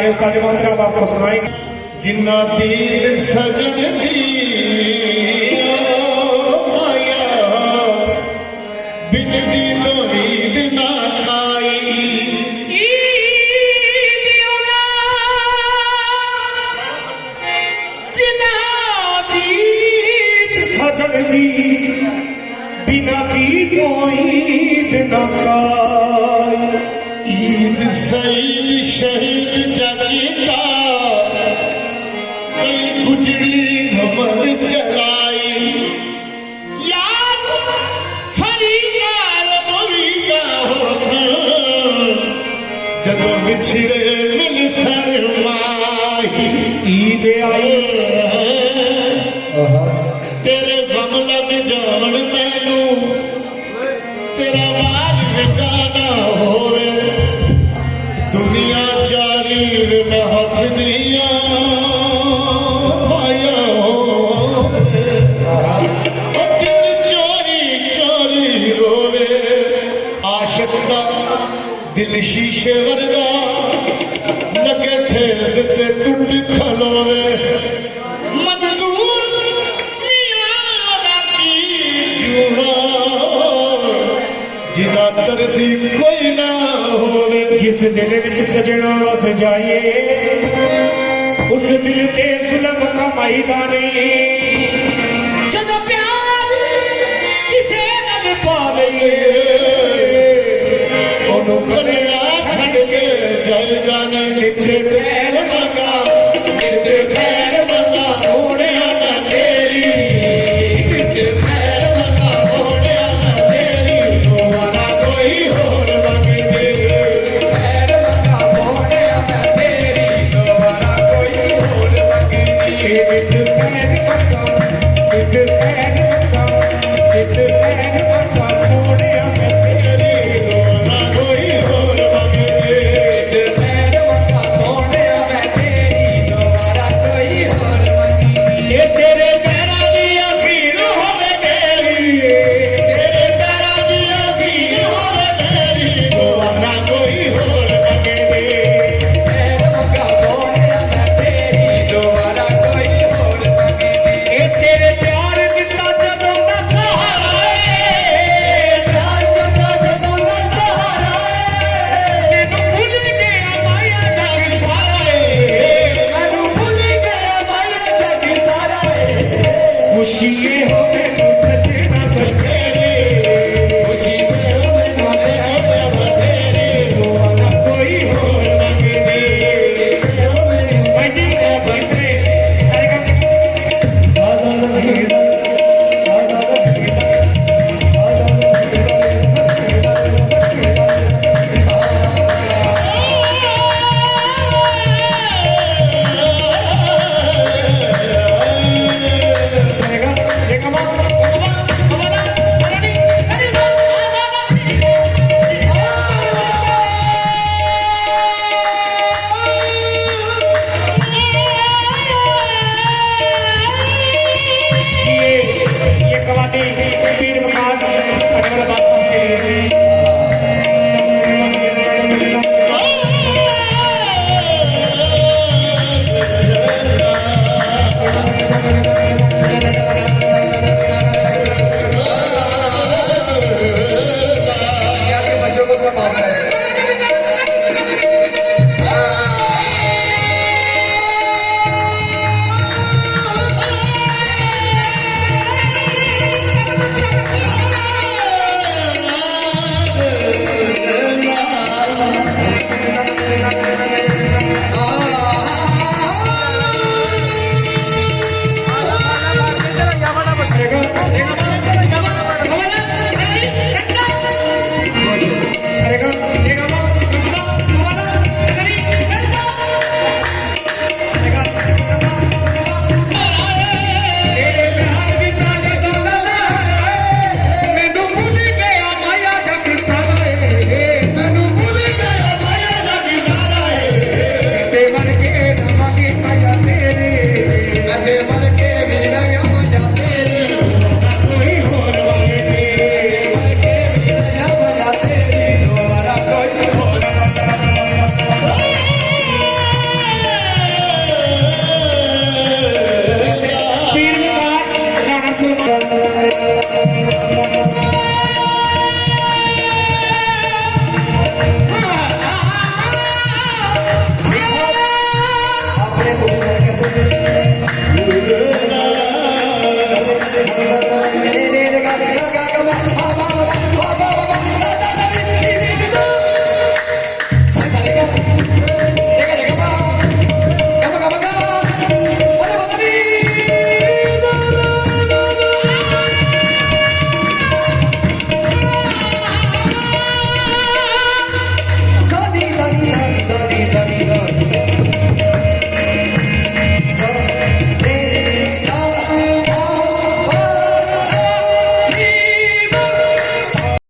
हमारे उस्ताद मोहतरम आपको सुनाएंगे। जिन्ना दीद सजन दी माया बिन दी तो ईद ना काई जिन्ना दीद सजन दी बिना दी तो ईद न काई। ईद सईद शहीद जगीता गुजरी नमज चलाई याद फरीयाद मुरीदा होसन जदों विछड़े मिल सरमाही ईद आई तेरे गम लग जान मैनू तेरा वाज गाना होवे दुनिया चारी में हसदियां दिल शीशे वर्गा लगे ठेल ते टूट खलोवे मजदूर मियां की जुड़ा जिदा दर्दी कोई ना होवे। जिस दिल विच सजना वस जाए उस दिल ते जुल्म कमाईदा नहीं। जदों प्यार किसे नाल पावे ओनू करिया छड़ के जल जाने जिथे खैर मंगा जिथे खैर मंगा सोने मैं तेरी जिथे खैर मंगा सोने मैं तेरी दोबारा कोई होर मंगे दे खैर मंगा सोने मैं तेरी दोबारा कोई होर मंगे दे खैर मंगा खैर मंगा खैर मंगा सोने मैं तेरी दोबारा कोई होर मंगे दे खैर मंगा सोने मैं तेरी दोबारा कोई होर मंगे दे ये तेरे पैरां दी अखीर होवे मेरी तेरे पैरां च अखीर होवे मेरी दोबारा कोई होर मंगे दे खैर मंगा सोने मैं तेरी दोबारा कोई होर मंगे दे ये तेरे प्यार दिता जदों दा सहारा प्यार करदा जदों दा सहारा तैनू भुल गया माया जग सारा मैनू भुल गया माया जग सारा खुशी ये हो मैनू सजना बतेरे खुशी से मैनू तेरे बतेरे दोबारा कोई होर मंगे दे। भाई जी तीसरे सारे काम साजा लगेगा साजा लगेगा साजा लगेगा ये कमा ये कवाली पीर मकान अनवर बादशाह के लिए बच्चों को थोड़ा मारना है रे रे रे गा गा गा गा मा हा मा